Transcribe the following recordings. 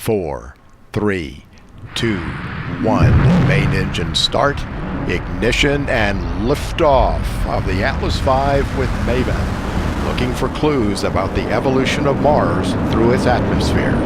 4, 3, 2, 1. Main engine start, ignition, and liftoff of the Atlas V with Maven, looking for clues about the evolution of Mars through its atmosphere.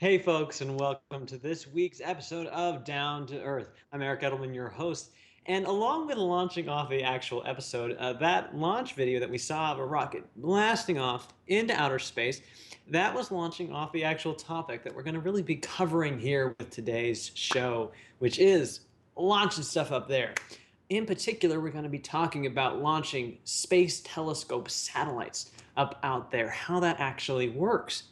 Hey folks, and welcome to this week's episode of Down to Earth. I'm Eric Edelman, your host, and along with launching off the actual episode, that launch video that we saw of a rocket blasting off into outer space, that was launching off the actual topic that we're going to really be covering here with today's show, which is launching stuff up there. In particular, we're going to be talking about launching space telescope satellites up out there, how that actually works.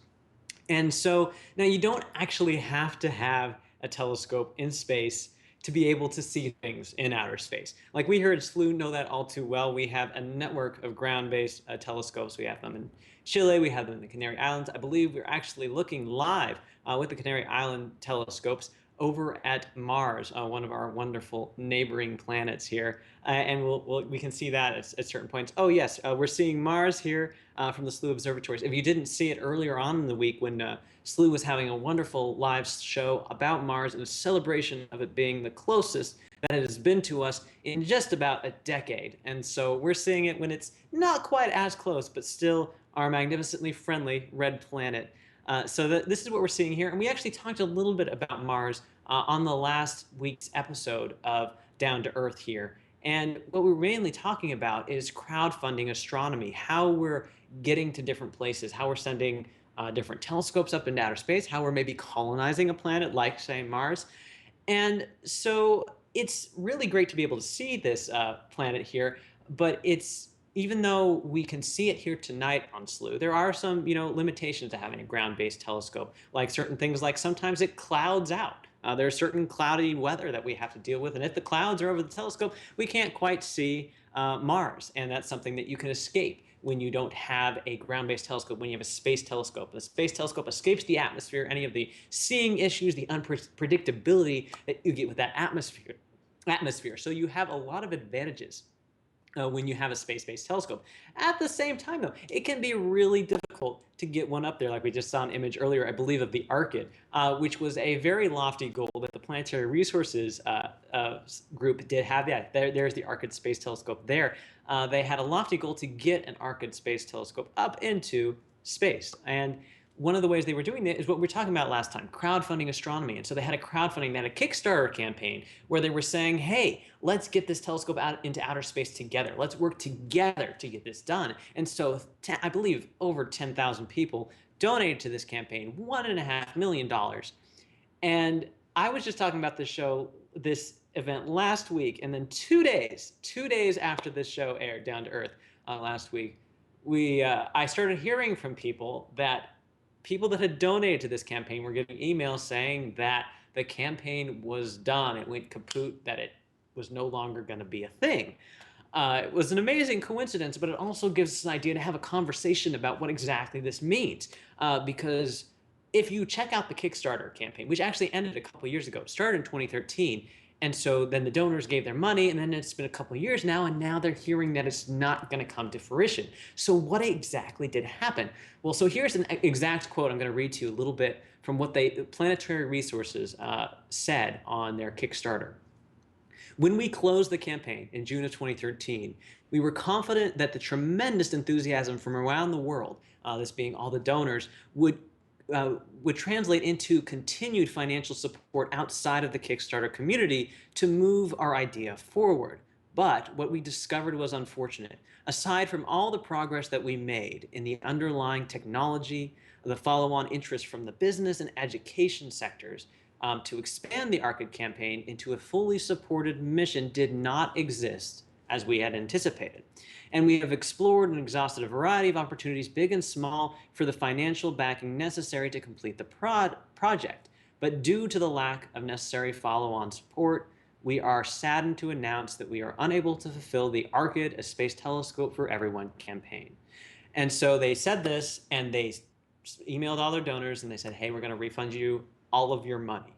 And so now you don't actually have to have a telescope in space to be able to see things in outer space. Like we here at Slooh know that all too well. We have a network of ground-based telescopes. We have them in Chile, we have them in the Canary Islands. I believe we're actually looking live with the Canary Island telescopes over at Mars, one of our wonderful neighboring planets here. And we can see that at certain points. Oh yes, we're seeing Mars here from the Slooh observatories. If you didn't see it earlier on in the week when Slooh was having a wonderful live show about Mars and a celebration of it being the closest that it has been to us in just about a decade. And so we're seeing it when it's not quite as close, but still our magnificently friendly red planet. This is what we're seeing here. And we actually talked a little bit about Mars on the last week's episode of Down to Earth here. And what we're mainly talking about is crowdfunding astronomy, how we're getting to different places, how we're sending different telescopes up into outer space, how we're maybe colonizing a planet like, say, Mars. And so it's really great to be able to see this planet here, but even though we can see it here tonight on Slooh, there are some, limitations to having a ground-based telescope, like certain things like sometimes it clouds out. There's certain cloudy weather that we have to deal with, and if the clouds are over the telescope, we can't quite see Mars, and that's something that you can escape when you don't have a ground-based telescope, when you have a space telescope. The space telescope escapes the atmosphere, any of the seeing issues, the unpredictability that you get with that atmosphere. So you have a lot of advantages when you have a space-based telescope. At the same time, though, it can be really difficult to get one up there, like we just saw an image earlier, I believe, of the Arcid, which was a very lofty goal that the Planetary Resources group did have. Yeah, there's the Arcid Space Telescope there. They had a lofty goal to get an Arcid Space Telescope up into space. And one of the ways they were doing that is what we were talking about last time, crowdfunding astronomy. And so they had a Kickstarter campaign where they were saying, hey, let's get this telescope out into outer space together. Let's work together to get this done. And so I believe over 10,000 people donated to this campaign, $1.5 million. And I was just talking about this event last week, and then 2 days after this show aired, Down to Earth, last week, I started hearing from people that had donated to this campaign were getting emails saying that the campaign was done. It went kaput, that it was no longer going to be a thing. It was an amazing coincidence, but it also gives us an idea to have a conversation about what exactly this means. Because if you check out the Kickstarter campaign, which actually ended a couple years ago, it started in 2013, and so then the donors gave their money, and then it's been a couple of years now, and now they're hearing that it's not going to come to fruition. So what exactly did happen? Well, so here's an exact quote I'm going to read to you a little bit from what Planetary Resources said on their Kickstarter. When we closed the campaign in June of 2013, we were confident that the tremendous enthusiasm from around the world, this being all the donors, would translate into continued financial support outside of the Kickstarter community to move our idea forward. But what we discovered was unfortunate. Aside from all the progress that we made in the underlying technology, the follow-on interest from the business and education sectors to expand the Arcid campaign into a fully supported mission did not exist as we had anticipated. And we have explored and exhausted a variety of opportunities, big and small, for the financial backing necessary to complete the project. But due to the lack of necessary follow-on support, we are saddened to announce that we are unable to fulfill the ARCID, a Space Telescope for Everyone campaign. And so they said this, and they emailed all their donors, and they said, hey, we're going to refund you all of your money.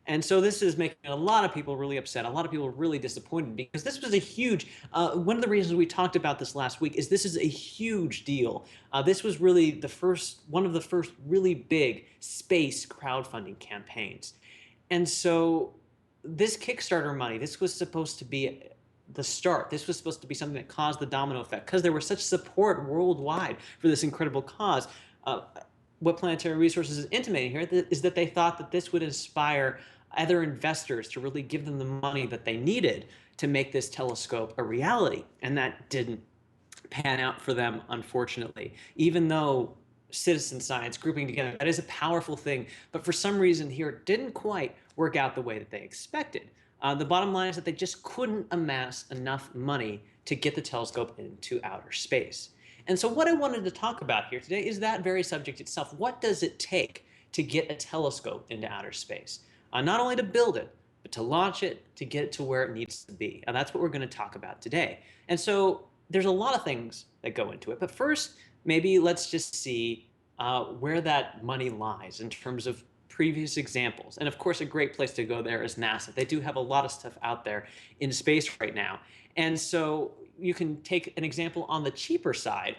And so this is making a lot of people really upset. A lot of people really disappointed because this was a huge, one of the reasons we talked about this last week is this is a huge deal. This was really one of the first really big space crowdfunding campaigns. And so this Kickstarter money, this was supposed to be the start. This was supposed to be something that caused the domino effect because there was such support worldwide for this incredible cause. What Planetary Resources is intimating here is that they thought that this would inspire other investors to really give them the money that they needed to make this telescope a reality. And that didn't pan out for them, unfortunately. Even though citizen science grouping together, that is a powerful thing. But for some reason here, it didn't quite work out the way that they expected. The bottom line is that they just couldn't amass enough money to get the telescope into outer space. And so what I wanted to talk about here today is that very subject itself. What does it take to get a telescope into outer space? Not only to build it, but to launch it, to get it to where it needs to be. And that's what we're going to talk about today. And so there's a lot of things that go into it. But first, maybe let's just see where that money lies in terms of previous examples. And of course, a great place to go there is NASA. They do have a lot of stuff out there in space right now. And so you can take an example on the cheaper side,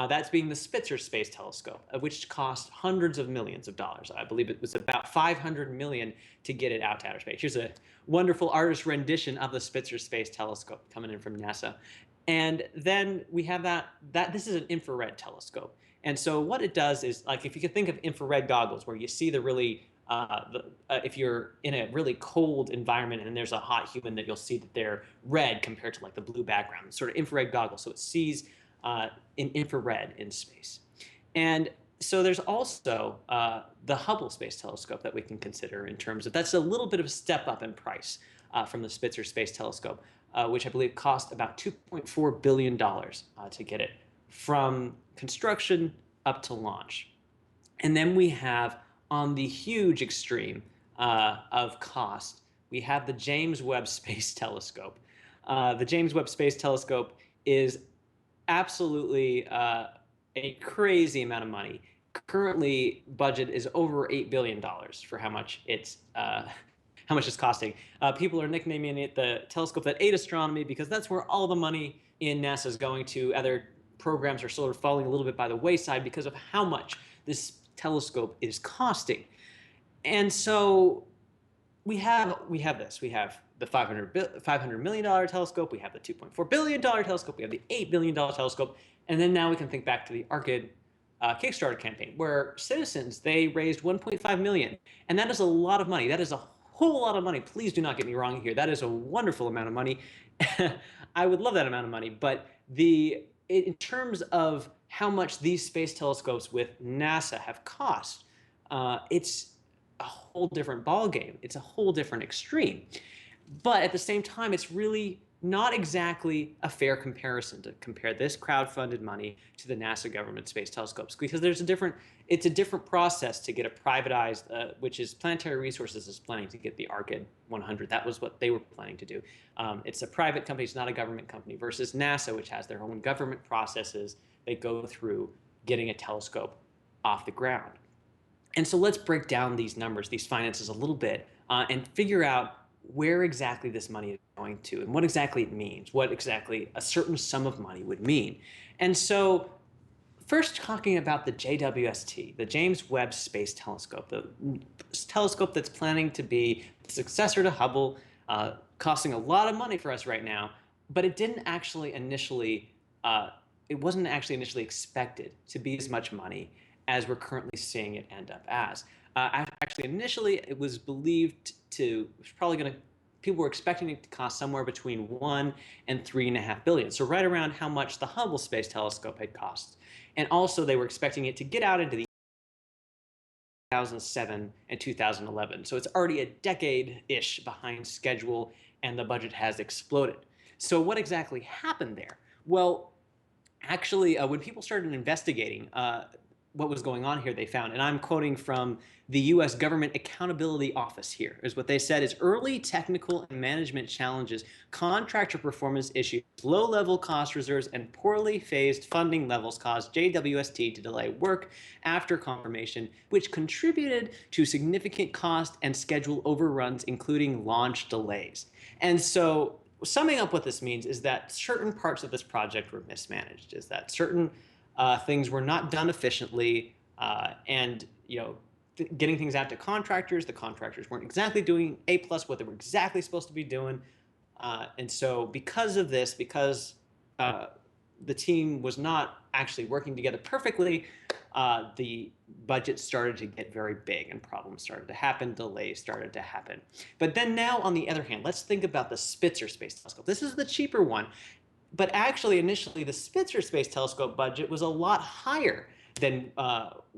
that's being the Spitzer Space Telescope, which cost hundreds of millions of dollars. I believe it was about 500 million to get it out to outer space. Here's a wonderful artist rendition of the Spitzer Space Telescope coming in from NASA. And then we have that this is an infrared telescope. And so what it does is, like, if you could think of infrared goggles where you see the really, if you're in a really cold environment and there's a hot human, that you'll see that they're red compared to like the blue background. It's sort of infrared goggles, so it sees in infrared in space. And so there's also the Hubble Space Telescope that we can consider in terms of, that's a little bit of a step up in price from the Spitzer Space Telescope, which I believe cost about $2.4 billion to get it from construction up to launch. And then we have, on the huge extreme of cost, we have the James Webb Space Telescope. The James Webb Space Telescope is absolutely a crazy amount of money. Currently, budget is over $8 billion for how much it's costing. People are nicknaming it the telescope that ate astronomy because that's where all the money in NASA is going to. Other programs are sort of falling a little bit by the wayside because of how much this telescope is costing. And so we have the $500 million telescope, we have the $2.4 billion telescope, we have the $8 billion telescope, and then now we can think back to the ARCID Kickstarter campaign, where citizens, they raised $1.5 million, and that is a lot of money. That is a whole lot of money. Please do not get me wrong here. That is a wonderful amount of money. I would love that amount of money, but in terms of how much these space telescopes with NASA have cost, it's a whole different ballgame. It's a whole different extreme. But at the same time, it's really not exactly a fair comparison to compare this crowdfunded money to the NASA government space telescopes, because it's a different process to get a privatized, which is Planetary Resources is planning to get the ARCID 100. That was what they were planning to do. It's a private company, it's not a government company, versus NASA, which has their own government processes they go through getting a telescope off the ground. And so let's break down these numbers, these finances a little bit, and figure out where exactly this money is going to and what exactly it means, what exactly a certain sum of money would mean. And so first, talking about the JWST, the James Webb Space Telescope, the telescope that's planning to be the successor to Hubble, costing a lot of money for us right now, but it wasn't actually initially expected to be as much money as we're currently seeing it end up as. Actually, initially, it was believed people were expecting it to cost somewhere between $1 and $3.5 billion. So right around how much the Hubble Space Telescope had cost. And also, they were expecting it to get out into the 2007 and 2011. So it's already a decade-ish behind schedule, and the budget has exploded. So what exactly happened there? Well, actually, when people started investigating, what was going on here, they found, and I'm quoting from the U.S. Government Accountability Office here, is what they said is early technical and management challenges, contractor performance issues, low-level cost reserves, and poorly phased funding levels caused JWST to delay work after confirmation, which contributed to significant cost and schedule overruns, including launch delays. And so summing up what this means is that certain parts of this project were mismanaged, is that certain things were not done efficiently, and getting things out to contractors. The contractors weren't exactly doing what they were exactly supposed to be doing, and so because of this, because the team was not actually working together perfectly, the budget started to get very big and problems started to happen, delays started to happen. But then now, on the other hand, let's think about the Spitzer Space Telescope. This is the cheaper one. But actually, initially, the Spitzer Space Telescope budget was a lot higher than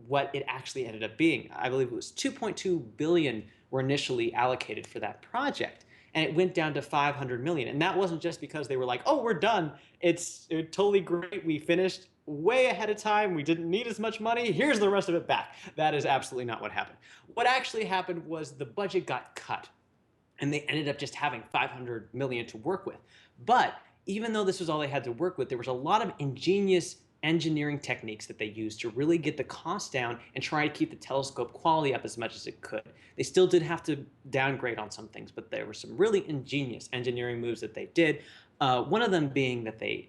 what it actually ended up being. I believe it was 2.2 billion were initially allocated for that project, and it went down to 500 million. And that wasn't just because they were like, "Oh, we're done. It's totally great. We finished way ahead of time. We didn't need as much money. Here's the rest of it back." That is absolutely not what happened. What actually happened was the budget got cut, and they ended up just having 500 million to work with. But even though this was all they had to work with, there was a lot of ingenious engineering techniques that they used to really get the cost down and try to keep the telescope quality up as much as it could. They still did have to downgrade on some things, but there were some really ingenious engineering moves that they did. One of them being that they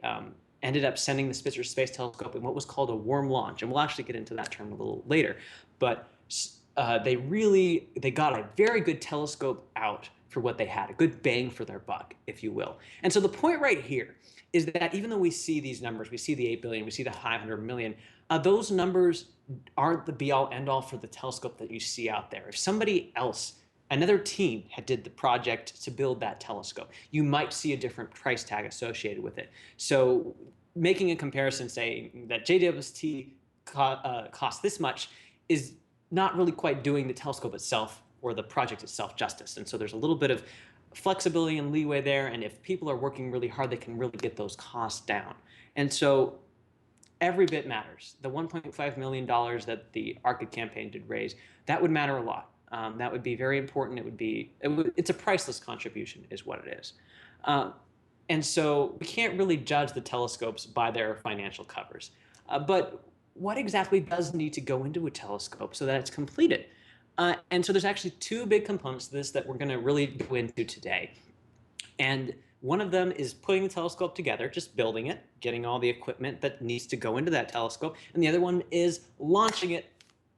ended up sending the Spitzer Space Telescope in what was called a warm launch, and we'll actually get into that term a little later. But they got a very good telescope out for what they had, a good bang for their buck, if you will. And so the point right here is that even though we see these numbers, we see the 8 billion, we see the 500 million, those numbers aren't the be-all end-all for the telescope that you see out there. If somebody else, another team, had did the project to build that telescope, you might see a different price tag associated with it. So making a comparison saying that JWST costs this much is not really quite doing the telescope itself or the project itself justice. And so there's a little bit of flexibility and leeway there. And if people are working really hard, they can really get those costs down. And so every bit matters. The $1.5 million that the ARCID campaign did raise, that would matter a lot. That would be very important. It's a priceless contribution is what it is. And so we can't really judge the telescopes by their financial covers. But what exactly does need to go into a telescope so that it's completed? And so there's actually two big components to this that we're going to really go into today. And one of them is putting the telescope together, just building it, getting all the equipment that needs to go into that telescope. And the other one is launching it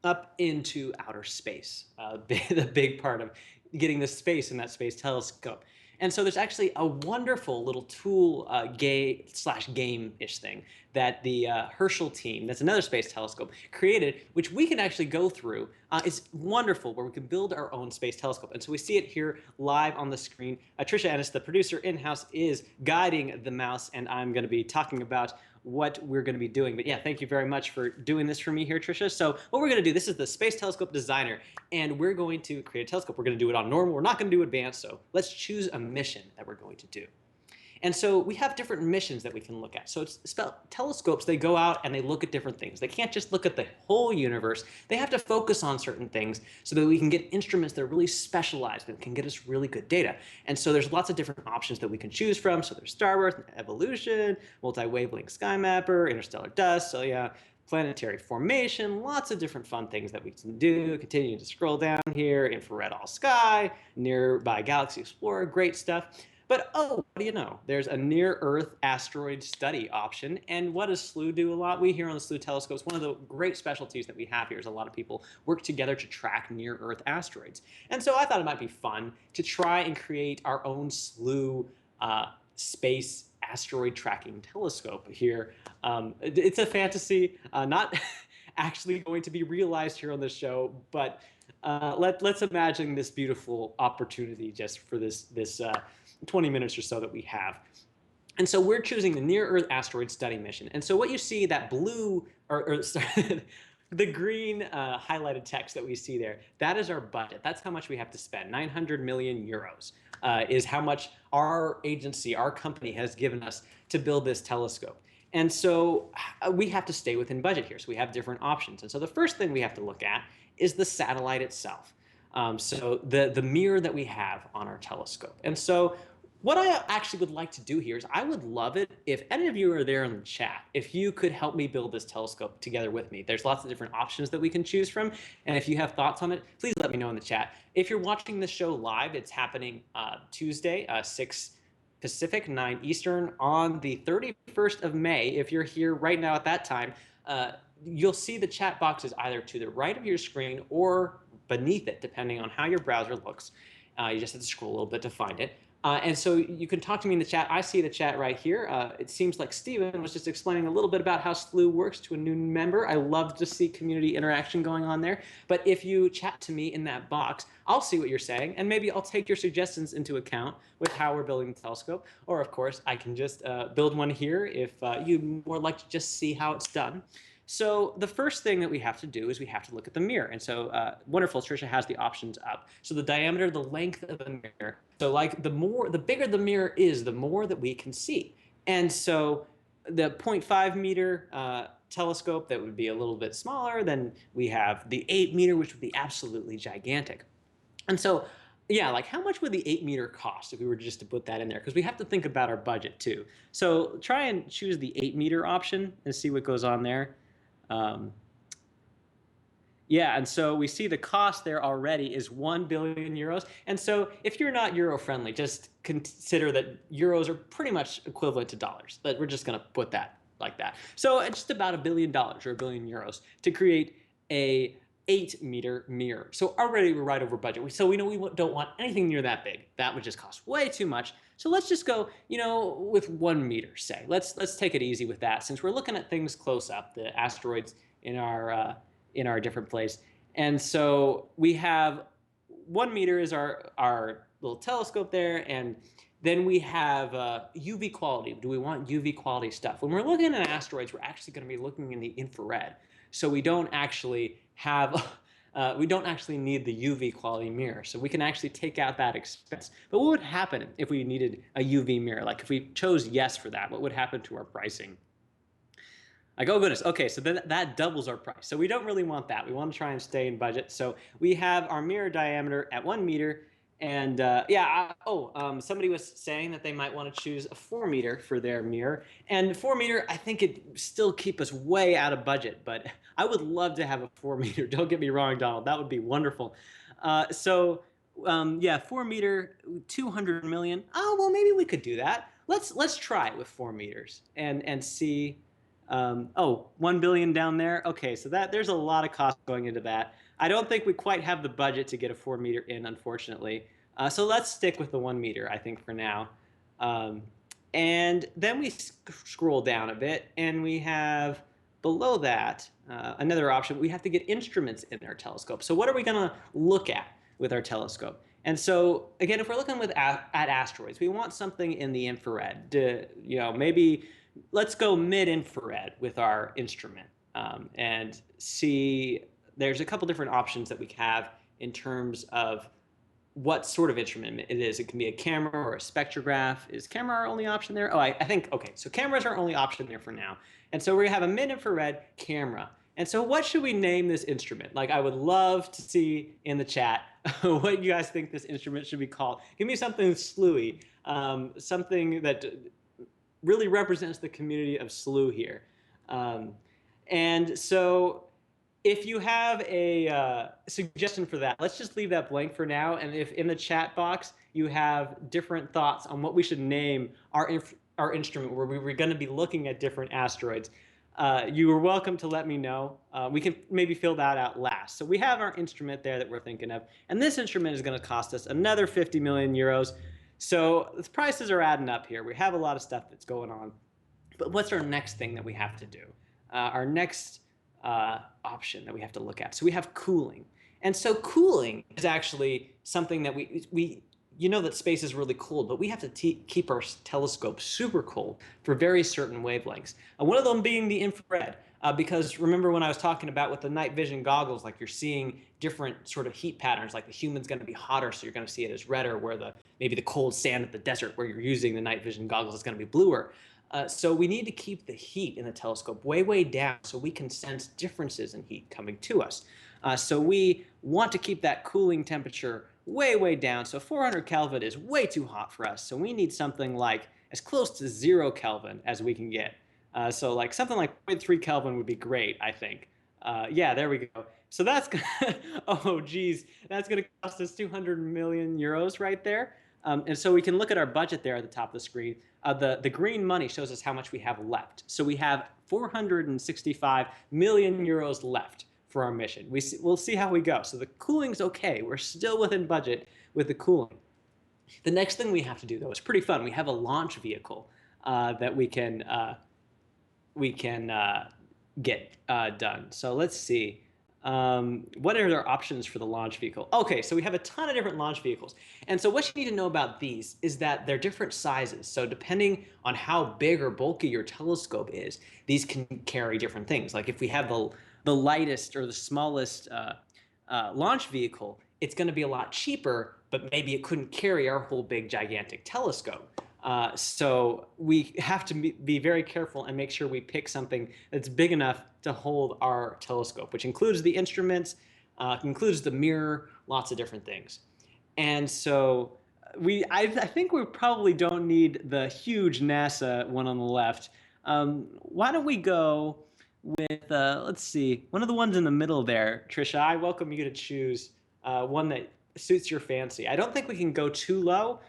up into outer space, the big part of getting the space in that space telescope. And so there's actually a wonderful little tool game-ish thing that the Herschel team, that's another space telescope, created, which we can actually go through. It's wonderful, where we can build our own space telescope. And so we see it here live on the screen. Trisha Ennis, the producer in-house, is guiding the mouse, and I'm going to be talking about what we're going to be doing. But yeah, thank you very much for doing this for me here, Trisha. So what we're going to do, this is the Space Telescope Designer, and we're going to create a telescope. We're going to do it on normal. We're not going to do advanced, so let's choose a mission that we're going to do. And so we have different missions that we can look at. So telescopes, they go out and they look at different things. They can't just look at the whole universe. They have to focus on certain things so that we can get instruments that are really specialized and can get us really good data. And so there's lots of different options that we can choose from. So there's Starburst, evolution, multi-wavelength sky mapper, interstellar dust, so yeah, planetary formation, lots of different fun things that we can do. Continue to scroll down here, infrared all sky, nearby galaxy explorer, great stuff. But oh, what do you know? There's a near-Earth asteroid study option. And what does Slooh do a lot? We here on the Slooh telescopes, one of the great specialties that we have here is a lot of people work together to track near-Earth asteroids. And so I thought it might be fun to try and create our own Slooh space asteroid tracking telescope here. It's a fantasy, not actually going to be realized here on the show, but let's imagine this beautiful opportunity just for this 20 minutes or so that we have. And so we're choosing the Near-Earth Asteroid Study Mission. And so what you see, that blue, sorry, the green highlighted text that we see there, that is our budget. That's how much we have to spend. 900 million euros is how much our agency, our company has given us to build this telescope. And so we have to stay within budget here. So we have different options. And so the first thing we have to look at is the satellite itself. So the mirror that we have on our telescope. And so what I actually would like to do here is I would love it if any of you are there in the chat, if you could help me build this telescope together with me. There's lots of different options that we can choose from. And if you have thoughts on it, please let me know in the chat. If you're watching the show live, it's happening Tuesday, 6 Pacific, 9 Eastern on the 31st of May. If you're here right now at that time, you'll see the chat boxes either to the right of your screen or beneath it, depending on how your browser looks. You just have to scroll a little bit to find it. And so you can talk to me in the chat. I see the chat right here. It seems like Steven was just explaining a little bit about how Slooh works to a new member. I love to see community interaction going on there. But if you chat to me in that box, I'll see what you're saying, and maybe I'll take your suggestions into account with how we're building the telescope. Or, of course, I can just build one here if you'd more like to just see how it's done. So the first thing that we have to do is we have to look at the mirror. And so wonderful, Trisha has the options up. So the diameter, the length of the mirror. So like the bigger the mirror is, the more that we can see. And so the 0.5 meter telescope, that would be a little bit smaller. Then we have the 8 meter, which would be absolutely gigantic. And so, yeah, like how much would the 8 meter cost if we were just to put that in there? Because we have to think about our budget too. So try and choose the 8 meter option and see what goes on there. Yeah, and so we see the cost there already is 1 billion euros. And so if you're not Euro friendly, just consider that euros are pretty much equivalent to dollars. But we're just going to put that like that. So it's just about $1 billion or €1 billion to create a 8 meter mirror. So already we're right over budget. So we know we don't want anything near that big. That would just cost way too much. So let's just go, with 1 meter, say. Let's take it easy with that, since we're looking at things close up, the asteroids in our different place. And so we have 1 meter is our little telescope there, and then we have UV quality. Do we want UV quality stuff? When we're looking at asteroids, we're actually going to be looking in the infrared. So we don't actually have, we don't actually need the UV quality mirror. So we can actually take out that expense. But what would happen if we needed a UV mirror? Like if we chose yes for that, what would happen to our pricing? Like, oh goodness, okay, so then that doubles our price. So we don't really want that. We want to try and stay in budget. So we have our mirror diameter at 1 meter. And somebody was saying that they might want to choose a 4 meter for their mirror. And 4 meter, I think it'd still keep us way out of budget, but I would love to have a 4 meter. Don't get me wrong, Donald, that would be wonderful. 4 meter, 200 million. Oh, well, maybe we could do that. Let's try it with 4 meters and see. 1 billion down there. Okay, so there's a lot of cost going into that. I don't think we quite have the budget to get a 4 meter in, unfortunately. So let's stick with the 1 meter, I think, for now. And then we scroll down a bit, and we have below that another option. We have to get instruments in our telescope. So what are we going to look at with our telescope? And so, again, if we're looking at asteroids, we want something in the infrared. Maybe let's go mid-infrared with our instrument and see. There's a couple different options that we have in terms of what sort of instrument it is. It can be a camera or a spectrograph. Is camera our only option there? Oh, I think, okay, so camera's our only option there for now. And so we're gonna have a mid-infrared camera. And so what should we name this instrument? Like, I would love to see in the chat what you guys think this instrument should be called. Give me something sloohy, something that really represents the community of Slooh here. And so if you have a suggestion for that, let's just leave that blank for now. And if in the chat box you have different thoughts on what we should name our instrument, where we're going to be looking at different asteroids, you are welcome to let me know. We can maybe fill that out last. So we have our instrument there that we're thinking of. And this instrument is going to cost us another 50 million euros. So the prices are adding up here. We have a lot of stuff that's going on. But what's our next thing that we have to do? Our next option that we have to look at. So we have cooling. And so cooling is actually something that we that space is really cold, but we have to keep our telescope super cold for very certain wavelengths. One of them being the infrared. Because remember when I was talking about with the night vision goggles, like you're seeing different sort of heat patterns, like the human's going to be hotter, so you're going to see it as redder, where maybe the cold sand of the desert where you're using the night vision goggles is going to be bluer. So we need to keep the heat in the telescope way, way down so we can sense differences in heat coming to us. So we want to keep that cooling temperature way, way down. So 400 Kelvin is way too hot for us. So we need something like as close to 0 Kelvin as we can get. So like something like 0.3 Kelvin would be great, I think. Yeah, there we go. So that's oh geez, that's going to cost us 200 million euros right there. And so we can look at our budget there at the top of the screen. The green money shows us how much we have left. So we have 465 million euros left for our mission. We'll see how we go. So the cooling's okay. We're still within budget with the cooling. The next thing we have to do, though, is pretty fun. We have a launch vehicle that we can get done. So let's see. What are their options for the launch vehicle? Okay, so we have a ton of different launch vehicles. And so what you need to know about these is that they're different sizes. So depending on how big or bulky your telescope is, these can carry different things. Like if we have the lightest or the smallest launch vehicle, it's going to be a lot cheaper, but maybe it couldn't carry our whole big gigantic telescope. So we have to be very careful and make sure we pick something that's big enough to hold our telescope, which includes the instruments, includes the mirror, lots of different things. And so I think we probably don't need the huge NASA one on the left. Why don't we go with, let's see, one of the ones in the middle there. Trisha, I welcome you to choose one that suits your fancy. I don't think we can go too low.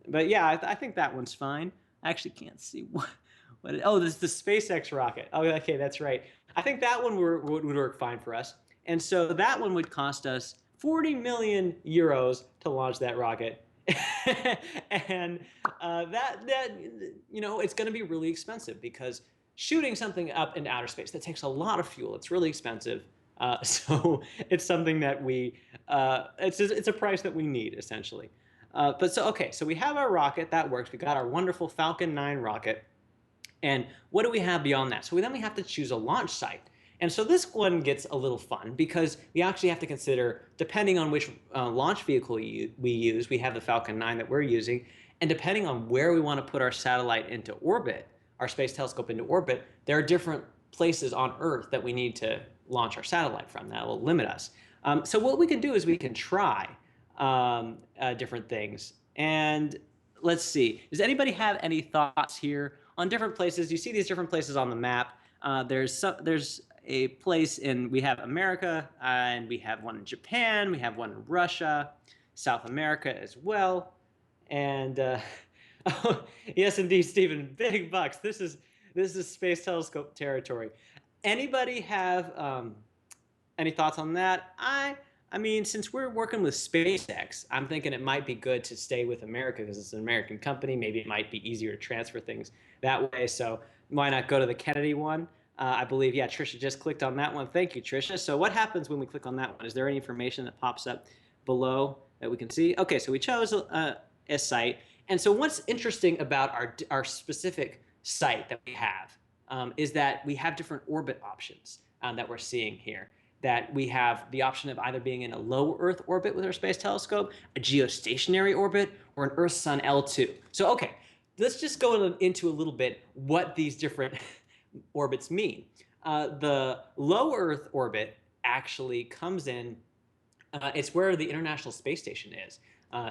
But yeah, I think that one's fine. I actually can't see oh, this is the SpaceX rocket. Oh, okay, that's right. I think that one would work fine for us. And so that one would cost us 40 million euros to launch that rocket. And it's going to be really expensive because shooting something up into outer space, that takes a lot of fuel. It's really expensive. So it's something that it's a price that we need, essentially. So we have our rocket, that works. We got our wonderful Falcon 9 rocket. And what do we have beyond that? So then we have to choose a launch site. And so this one gets a little fun because we actually have to consider, depending on which launch vehicle we use, we have the Falcon 9 that we're using, and depending on where we want to put our satellite into orbit, our space telescope into orbit, there are different places on Earth that we need to launch our satellite from. That will limit us. So what we can do is we can try different things. And let's see, does anybody have any thoughts here on different places? You see these different places on the map. There's a place we have America, and we have one in Japan, we have one in Russia, South America as well. And oh, yes, indeed, Stephen, big bucks. This is Space Telescope territory. Anybody have any thoughts on that? I mean, since we're working with SpaceX, I'm thinking it might be good to stay with America because it's an American company. Maybe it might be easier to transfer things that way. So why not go to the Kennedy one? I believe, yeah, Trisha just clicked on that one. Thank you, Trisha. So what happens when we click on that one? Is there any information that pops up below that we can see? Okay, so we chose a site. And so what's interesting about our specific site that we have is that we have different orbit options that we're seeing here. That we have the option of either being in a low Earth orbit with our space telescope, a geostationary orbit, or an Earth-Sun L2. So, okay, let's just go into a little bit what these different orbits mean. The low Earth orbit actually comes in, it's where the International Space Station is.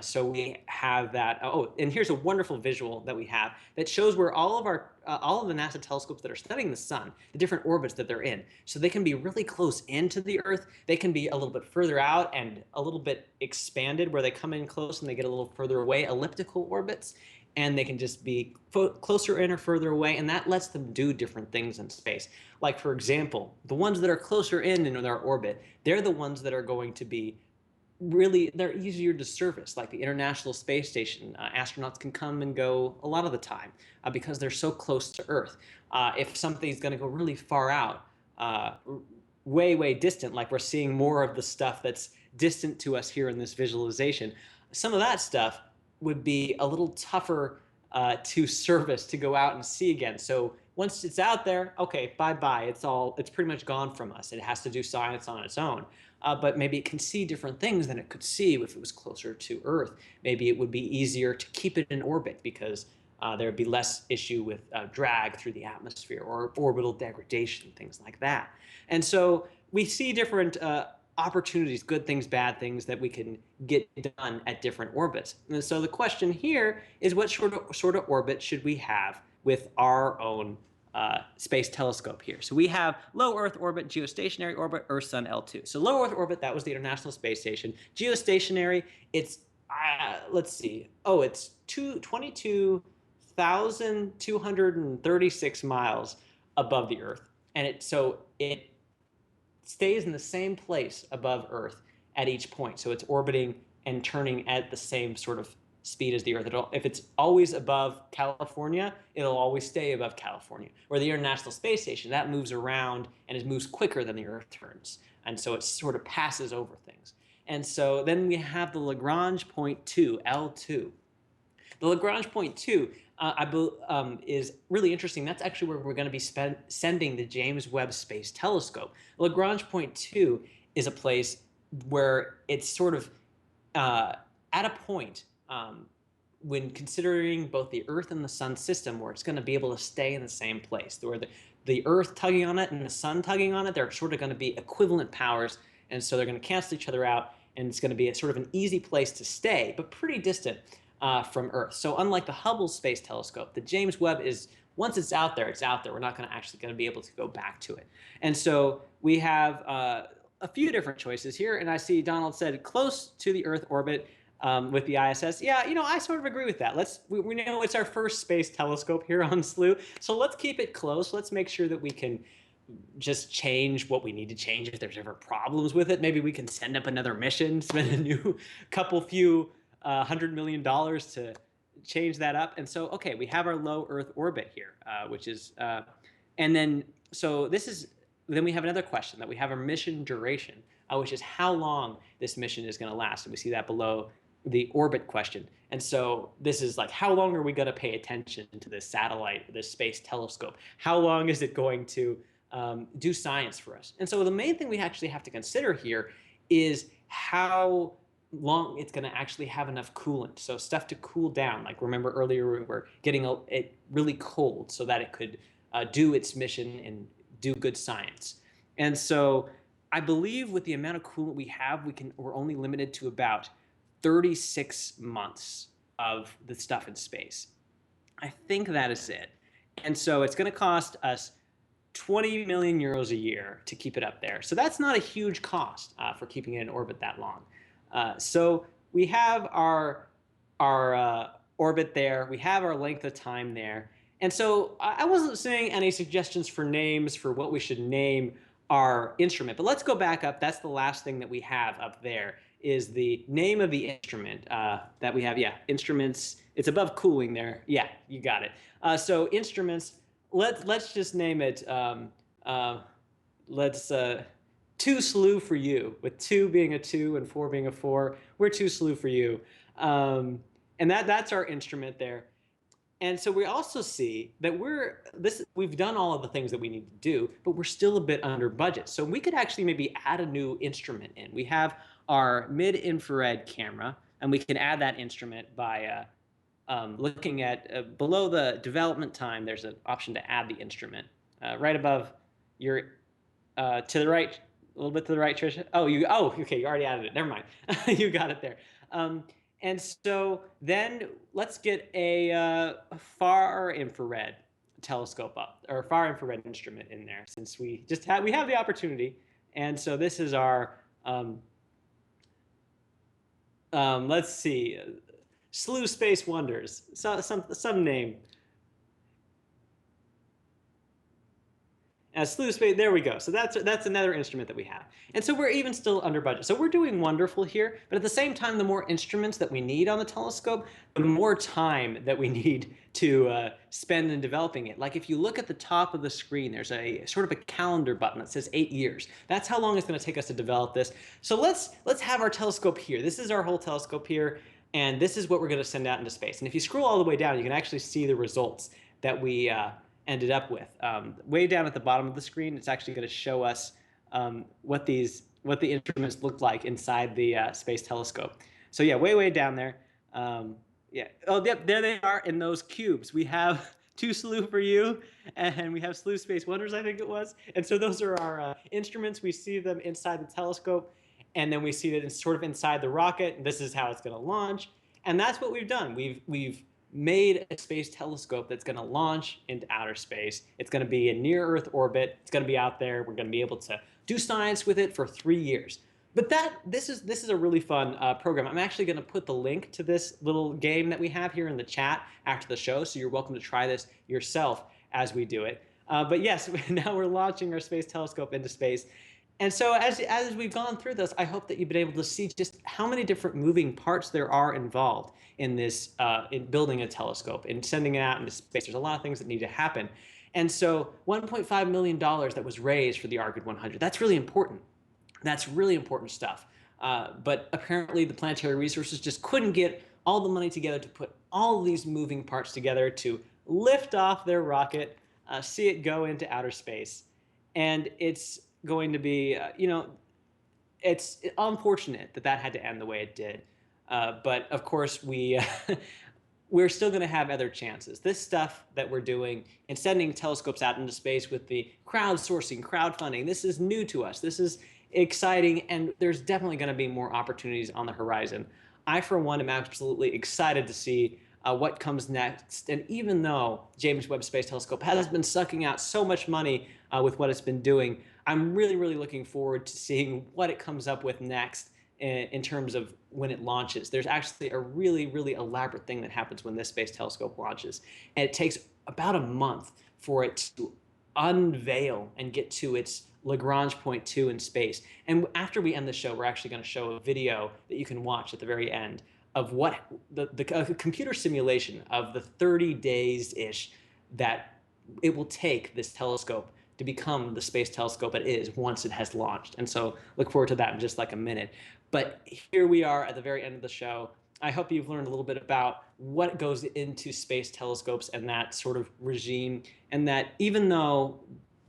So we have that. Oh, and here's a wonderful visual that we have that shows where all of the NASA telescopes that are studying the sun, the different orbits that they're in. So they can be really close into the Earth. They can be a little bit further out and a little bit expanded where they come in close and they get a little further away, elliptical orbits. And they can just be closer in or further away, and that lets them do different things in space. Like, for example, the ones that are closer in their orbit, they're the ones that are going to be they're easier to service, like the International Space Station. Astronauts can come and go a lot of the time because they're so close to Earth. If something's going to go really far out, way, way distant, like we're seeing more of the stuff that's distant to us here in this visualization, some of that stuff would be a little tougher to service, to go out and see again. So once it's out there, okay, bye-bye. It's pretty much gone from us. It has to do science on its own. But maybe it can see different things than it could see if it was closer to Earth. Maybe it would be easier to keep it in orbit because there would be less issue with drag through the atmosphere or orbital degradation, things like that. And so we see different opportunities, good things, bad things that we can get done at different orbits. And so the question here is, what sort of orbit should we have with our own space telescope here? So we have low Earth orbit, geostationary orbit, Earth Sun L2. So low Earth orbit, that was the International Space Station. Geostationary, it's let's see. Oh, it's 22,236 miles above the Earth, and it stays in the same place above Earth at each point. So it's orbiting and turning at the same sort of speed as the Earth. If it's always above California, it'll always stay above California. Where the International Space Station, that moves around and it moves quicker than the Earth turns. And so it sort of passes over things. And so then we have the Lagrange point 2, L2. The Lagrange point 2 is really interesting. That's actually where we're going to be sending the James Webb Space Telescope. Lagrange point 2 is a place where it's sort of at a point when considering both the Earth and the Sun system, where it's going to be able to stay in the same place, where the Earth tugging on it and the Sun tugging on it, they're sort of going to be equivalent powers, and so they're going to cancel each other out, and it's going to be a sort of an easy place to stay, but pretty distant from Earth. So unlike the Hubble Space Telescope, the James Webb is, once it's out there, it's out there. We're not going to be able to go back to it. And so we have a few different choices here, and I see Donald said close to the Earth orbit with the ISS. Yeah, I sort of agree with that. We know it's our first space telescope here on Slooh, so let's keep it close. Let's make sure that we can just change what we need to change if there's ever problems with it. Maybe we can send up another mission, spend a few $100 million to change that up. And so, okay, we have our low Earth orbit here, which is, and then, so then we have another question, that we have our mission duration, which is how long this mission is going to last. And we see that below the orbit question. And so this is like, how long are we going to pay attention to this satellite, this space telescope? How long is it going to do science for us? And so the main thing we actually have to consider here is how long it's going to actually have enough coolant, so stuff to cool down. Like, remember earlier we were getting it really cold so that it could do its mission and do good science. And so I believe with the amount of coolant we have, we're only limited to about 36 months of the stuff in space. I think that is it. And so it's going to cost us 20 million euros a year to keep it up there. So that's not a huge cost for keeping it in orbit that long. So we have our orbit there. We have our length of time there. And so I wasn't seeing any suggestions for names for what we should name our instrument. But let's go back up. That's the last thing that we have up there, is the name of the instrument that we have. Yeah, instruments. It's above cooling there. Yeah, you got it. So instruments. Let's just name it. Two Slooh for you, with 2 being a 2 and 4 being a 4. We're 2 Slooh for you. And that's our instrument there. And so we also see that we've done all of the things that we need to do, but we're still a bit under budget. So we could actually maybe add a new instrument in. We have our mid-infrared camera, and we can add that instrument by looking at below the development time. There's an option to add the instrument right above your to the right. A little bit to the right, Tricia. Okay, you already added it. Never mind. You got it there. And so then let's get a far infrared telescope up, or far infrared instrument in there, since we have the opportunity. And so this is our let's see, Slooh Space Wonders. Some name. Slooh Space, there we go. So that's another instrument that we have. And so we're even still under budget. So we're doing wonderful here, but at the same time, the more instruments that we need on the telescope, the more time that we need to spend in developing it. Like, if you look at the top of the screen, there's a sort of a calendar button that says 8 years. That's how long it's going to take us to develop this. So let's have our telescope here. This is our whole telescope here, and this is what we're going to send out into space. And if you scroll all the way down, you can actually see the results that we ended up with. Way down at the bottom of the screen, it's actually going to show us what the instruments look like inside the space telescope. So yeah, way down there. Yeah. Oh, yep. There they are in those cubes. We have two Slooh for you, and we have Slooh Space Wonders, I think it was. And so those are our instruments. We see them inside the telescope, and then we see it sort of inside the rocket. And this is how it's going to launch. And that's what we've done. We've made a space telescope that's going to launch into outer space. It's going to be in near Earth orbit. It's going to be out there. We're going to be able to do science with it for 3 years. But this is a really fun program. I'm actually going to put the link to this little game that we have here in the chat after the show, so you're welcome to try this yourself as we do it. But yes, now we're launching our space telescope into space. And so as we've gone through this, I hope that you've been able to see just how many different moving parts there are involved in this, in building a telescope and sending it out into space. There's a lot of things that need to happen. And so $1.5 million that was raised for the Arcade 100, that's really important. That's really important stuff. But apparently the planetary resources just couldn't get all the money together to put all of these moving parts together to lift off their rocket, see it go into outer space. And it's going to be, it's unfortunate that that had to end the way it did. But of course, we're still going to have other chances. This stuff that we're doing and sending telescopes out into space with the crowdsourcing, crowdfunding, this is new to us. This is exciting, and there's definitely going to be more opportunities on the horizon. I, for one, am absolutely excited to see what comes next. And even though James Webb Space Telescope has been sucking out so much money with what it's been doing, I'm really, really looking forward to seeing what it comes up with next in terms of when it launches. There's actually a really, really elaborate thing that happens when this space telescope launches. And it takes about a month for it to unveil and get to its Lagrange point 2 in space. And after we end the show, we're actually going to show a video that you can watch at the very end of what the computer simulation of the 30 days-ish that it will take this telescope to become the space telescope it is once it has launched. And so look forward to that in just like a minute. But here we are at the very end of the show. I hope you've learned a little bit about what goes into space telescopes and that sort of regime, and that even though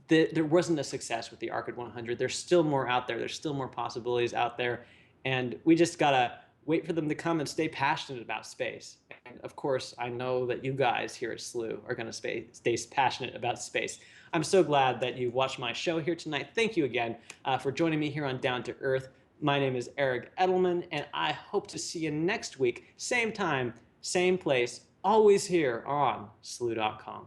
there wasn't a success with the Arcade 100, there's still more out there. There's still more possibilities out there. And we just got to wait for them to come and stay passionate about space. And of course, I know that you guys here at Slooh are going to stay passionate about space. I'm so glad that you watched my show here tonight. Thank you again for joining me here on Down to Earth. My name is Eric Edelman, and I hope to see you next week, same time, same place, always here on Slooh.com.